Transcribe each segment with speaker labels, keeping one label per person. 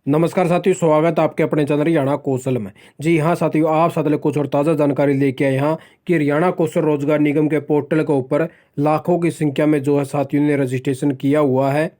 Speaker 1: नमस्कार साथियों, स्वागत है आपके अपने चैनल हरियाणा कौशल में। जी हाँ साथियों, आप साथ कुछ और ताज़ा जानकारी लेके आए यहाँ कि हरियाणा कौशल रोजगार निगम के पोर्टल के ऊपर लाखों की संख्या में जो है साथियों ने रजिस्ट्रेशन किया हुआ है,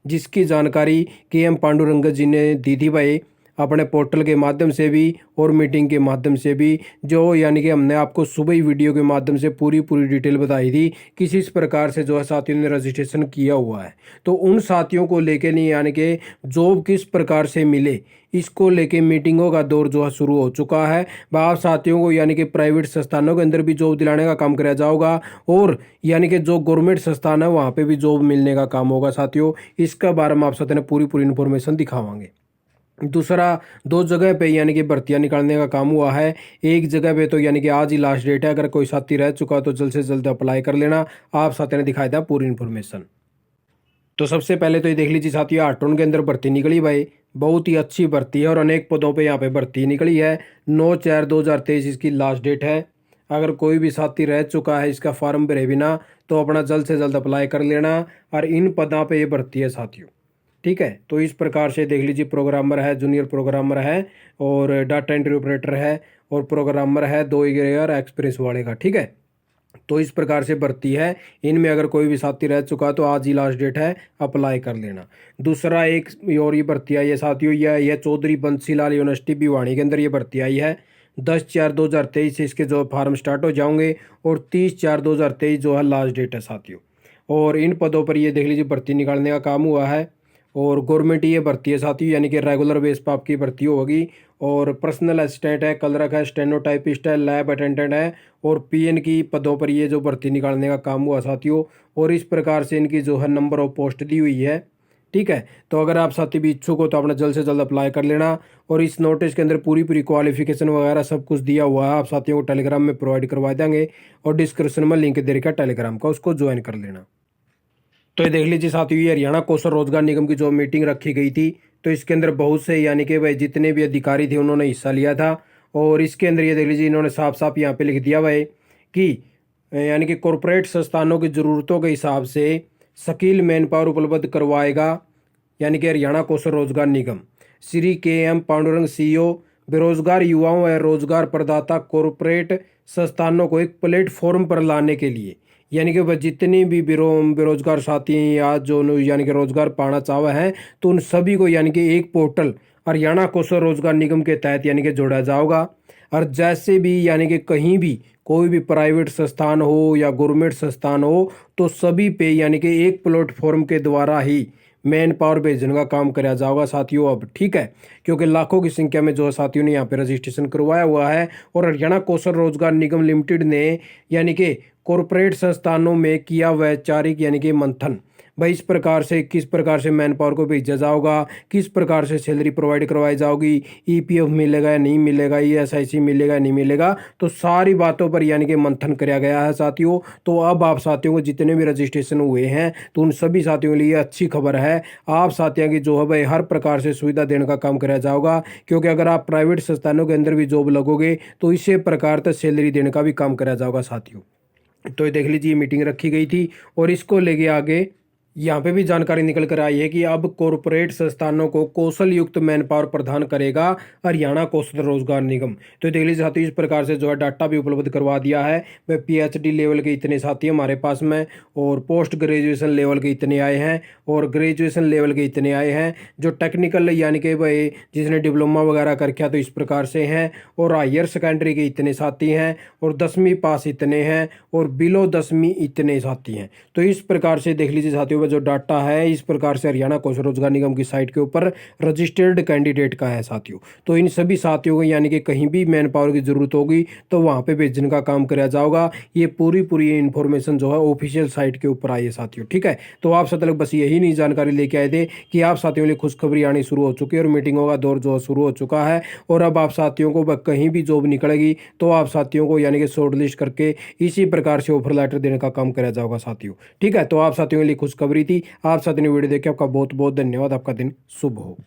Speaker 1: जिसकी जानकारी KM पांडुरंग जी ने दी थी भाई अपने पोर्टल के माध्यम से भी और मीटिंग के माध्यम से भी। जो यानी कि हमने आपको सुबह ही वीडियो के माध्यम से पूरी डिटेल बताई थी किस इस प्रकार से जो है साथियों ने रजिस्ट्रेशन किया हुआ है। तो उन साथियों को लेके नहीं यानी कि जॉब किस प्रकार से मिले, इसको लेके मीटिंगों का दौर जो है शुरू हो चुका है। आप साथियों को यानी कि प्राइवेट संस्थानों के अंदर भी जॉब दिलाने का काम किया जाएगा और यानी कि जो गवर्नमेंट संस्थान है वहाँ पे भी जॉब मिलने का काम होगा साथियों। इसका बारे में आप साथियों ने पूरी इन्फॉर्मेशन दिखावांगे। दूसरा, दो जगह पे यानी कि भर्तियां निकालने का काम हुआ है। एक जगह पे तो यानी कि आज ही लास्ट डेट है, अगर कोई साथी रह चुका तो जल्द से जल्द अप्लाई कर लेना। आप साथियों ने दिखाया था पूरी इन्फॉर्मेशन। तो सबसे पहले तो ये देख लीजिए साथियों, आटोन के अंदर भर्ती निकली भाई, बहुत ही अच्छी भर्ती है और अनेक पदों पे यहाँ पे भर्ती निकली है। 9/4/2023 इसकी लास्ट डेट है। अगर कोई भी साथी रह चुका है इसका फॉर्म भरे बिना तो अपना जल्द से जल्द अप्लाई कर लेना। और इन पदों पे ये भर्ती है साथियों, ठीक है। तो इस प्रकार से देख लीजिए, प्रोग्रामर है, जूनियर प्रोग्रामर है और डाटा एंट्री ऑपरेटर है और प्रोग्रामर है 2 ईयर एक्सपीरियंस वाले का, ठीक है। तो इस प्रकार से भर्ती है। इनमें अगर कोई भी साथी रह चुका तो आज ही लास्ट डेट है, अप्लाई कर लेना। दूसरा एक और ये भर्ती आई है साथियों, यह चौधरी बंसीलाल यूनिवर्सिटी भिवानी के अंदर ये भर्ती आई है। 10/4/2023 से इसके जो फार्म स्टार्ट हो जाएंगे और 30/4/2023 जो है लास्ट डेट है साथियों। और इन पदों पर ये देख लीजिए भर्ती निकालने का काम हुआ है और गवर्नमेंट ये भर्ती है साथियों, यानी कि रेगुलर बेस पर आपकी भर्ती होगी। और पर्सनल असिस्टेंट है, क्लर्क है, स्टेनोटाइपिस्ट है, लैब अटेंडेंट है और PN की पदों पर ये जो भर्ती निकालने का काम हुआ साथियों। और इस प्रकार से इनकी जो है नंबर ऑफ पोस्ट दी हुई है, ठीक है। तो अगर आप साथी भी इच्छुक हो तो अपना जल्द से जल्द अप्लाई कर लेना। और इस नोटिस के अंदर पूरी क्वालिफिकेशन वगैरह सब कुछ दिया हुआ है, आप साथियों को टेलीग्राम में प्रोवाइड करवा देंगे और डिस्क्रिप्शन में लिंक दे रखा है टेलीग्राम का, उसको ज्वाइन कर लेना। तो ये देख लीजिए साथियों, ये हरियाणा कौशल रोजगार निगम की जो मीटिंग रखी गई थी, तो इसके अंदर बहुत से यानी कि भाई जितने भी अधिकारी थे उन्होंने हिस्सा लिया था। और इसके अंदर ये देख लीजिए, इन्होंने साफ साफ यहाँ पे लिख दिया भाई कि यानी कि कॉरपोरेट संस्थानों की ज़रूरतों के हिसाब से स्किल मैन पावर उपलब्ध करवाएगा, यानी कि हरियाणा कौशल रोजगार निगम। श्री KM पांडुरंग CEO बेरोजगार युवाओं व रोजगार प्रदाता कॉरपोरेट संस्थानों को एक प्लेटफॉर्म पर लाने के लिए, यानी कि वह जितनी भी बेरोजगार साथी हैं या जो यानी कि रोजगार पाना चाहते हैं तो उन सभी को यानी कि एक पोर्टल हरियाणा कौशल रोजगार निगम के तहत यानी कि जोड़ा जाएगा। और जैसे भी यानी कि कहीं भी कोई भी प्राइवेट संस्थान हो या गवर्नमेंट संस्थान हो तो सभी पे यानी कि एक प्लेटफॉर्म के द्वारा ही मैन पावर भेजने का काम कराया जाएगा साथियों अब, ठीक है। क्योंकि लाखों की संख्या में जो है साथियों ने यहाँ पे रजिस्ट्रेशन करवाया हुआ है। और हरियाणा कौशल रोजगार निगम लिमिटेड ने यानी कि कॉरपोरेट संस्थानों में किया वैचारिक यानी कि मंथन, भाई इस प्रकार से किस प्रकार से मैन पावर को भेजा जाएगा, किस प्रकार से सैलरी प्रोवाइड करवाई जाएगी, EPF मिलेगा या नहीं मिलेगा, ESIC मिलेगा या नहीं मिलेगा, तो सारी बातों पर यानी कि मंथन किया गया है साथियों। तो अब आप साथियों को जितने भी रजिस्ट्रेशन हुए हैं तो उन सभी साथियों के लिए अच्छी खबर है। आप साथियों की जो है भाई हर प्रकार से सुविधा देने का काम किया जाएगा, क्योंकि अगर आप प्राइवेट संस्थानों के अंदर भी जॉब लगोगे तो इसी प्रकार से सैलरी देने का भी काम किया जाएगा साथियों। तो ये देख लीजिए, मीटिंग रखी गई थी और इसको लेके आगे यहाँ पे भी जानकारी निकल कर आई है कि अब कॉरपोरेट संस्थानों को कौशल युक्त मैन पावर प्रदान करेगा हरियाणा कौशल रोजगार निगम। तो देख लीजिए साथियों, इस प्रकार से जो है डाटा भी उपलब्ध करवा दिया है। वह PhD लेवल के इतने साथी हमारे पास में और पोस्ट ग्रेजुएशन लेवल के इतने आए हैं और ग्रेजुएशन लेवल के इतने आए हैं। जो टेक्निकल यानी कि भाई जिसने डिप्लोमा वगैरह कर किया तो इस प्रकार से हैं। और हायर सेकेंडरी के इतने साथी हैं और 10वीं पास इतने हैं और बिलो 10वीं इतने साथी हैं। तो इस प्रकार से देख लीजिए साथियों, जो डाटा है इस प्रकार से हरियाणा कौशल रोजगार निगम की साइट के ऊपर रजिस्टर्ड कैंडिडेट का है साथियों। तो इन सभी साथियों को यानी कि कहीं भी मैन पावर की जरूरत होगी तो वहां पे भेजने का काम किया जाएगा। ये पूरी इंफॉर्मेशन जो है ऑफिशियल साइट के ऊपर आई है साथियों, ठीक है। तो आप सब तक बस यही नहीं जानकारी लेके आए थे कि आप साथियों के लिए खुशखबरी आनी शुरू हो चुकी है और मीटिंगों का दौर जो शुरू हो चुका है। और अब आप साथियों को कहीं भी जॉब निकलेगी तो आप साथियों को यानी कि शॉर्ट लिस्ट करके इसी प्रकार से ऑफर लेटर देने का काम किया जाएगा साथियों, ठीक है। तो आप साथियों के लिए खुशखबरी थी। आप साथियों ने वीडियो देखे, आपका बहुत बहुत धन्यवाद। आपका दिन शुभ हो।